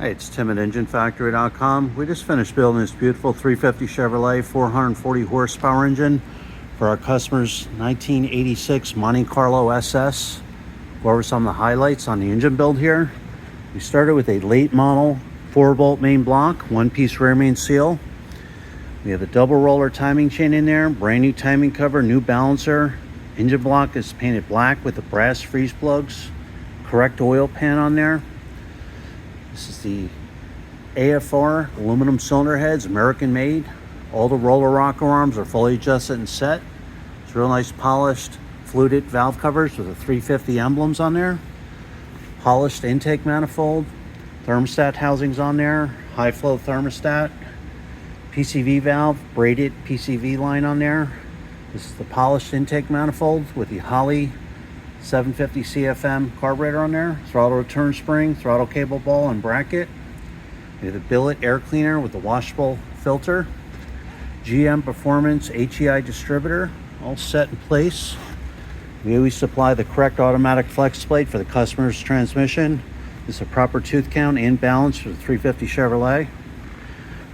Hey, it's Tim at EngineFactory.com. We just finished building this beautiful 350 Chevrolet 440 horsepower engine for our customers' 1986 Monte Carlo SS. Go over some of the highlights on the engine build here. We started with a late model 4-bolt main block, one-piece rear main seal. We have a double roller timing chain in there, brand new timing cover, new balancer. Engine block is painted black with the brass freeze plugs. Correct oil pan on there. This is the AFR aluminum cylinder heads, American made. All the roller rocker arms are fully adjusted and set. It's real nice polished fluted valve covers with the 350 emblems on there. Polished intake manifold, thermostat housings on there, high flow thermostat, PCV valve, braided PCV line on there. This is the polished intake manifold with the Holley 750 CFM carburetor on there, throttle return spring, throttle cable ball and bracket. We have the billet air cleaner with the washable filter. GM Performance HEI distributor, all set in place. We always supply the correct automatic flex plate for the customer's transmission. This is a proper tooth count and balance for the 350 Chevrolet.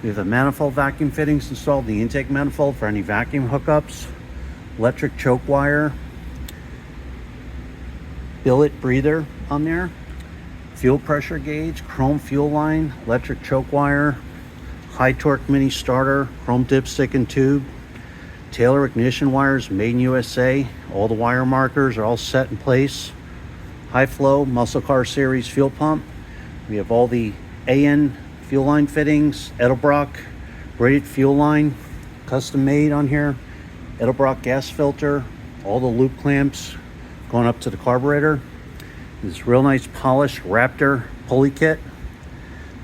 We have the manifold vacuum fittings installed, the intake manifold for any vacuum hookups, electric choke wire, billet breather on there, fuel pressure gauge, chrome fuel line, electric choke wire, high torque mini starter, chrome dipstick and tube, Taylor ignition wires, made in USA. All the wire markers are all set in place. High flow muscle car series fuel pump. We have all the AN fuel line fittings, Edelbrock braided fuel line, custom made on here, Edelbrock gas filter, all the loop clamps going up to the carburetor. This real nice polished Wraptor pulley kit.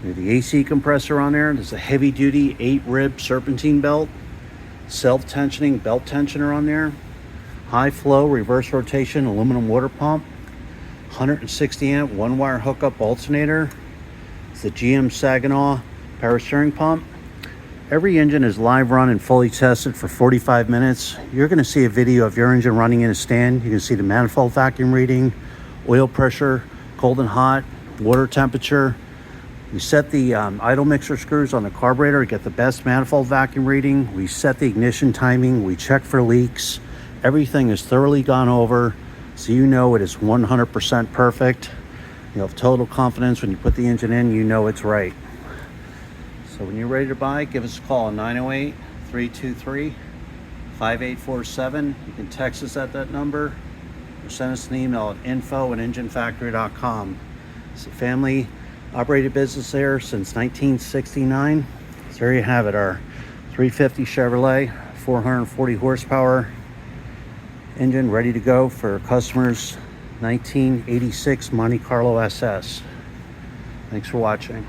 We have the AC compressor on there. There's a heavy duty 8-rib serpentine belt, self-tensioning belt tensioner on there, high flow reverse rotation aluminum water pump, 160 amp 1-wire hookup alternator. It's the GM Saginaw power steering pump. Every engine is live run and fully tested for 45 minutes. You're going to see a video of your engine running in a stand. You can see the manifold vacuum reading, oil pressure, cold and hot, water temperature. We set the idle mixer screws on the carburetor to get the best manifold vacuum reading. We set the ignition timing. We check for leaks. Everything is thoroughly gone over, so you know it is 100% perfect. You'll have total confidence when you put the engine in, you know it's right. So when you're ready to buy, give us a call at 908-323-5847. You can text us at that number or send us an email at info@enginefactory.com. It's a family operated business there since 1969. So there you have it, our 350 Chevrolet 440 horsepower engine ready to go for customers' 1986 Monte Carlo SS. Thanks for watching.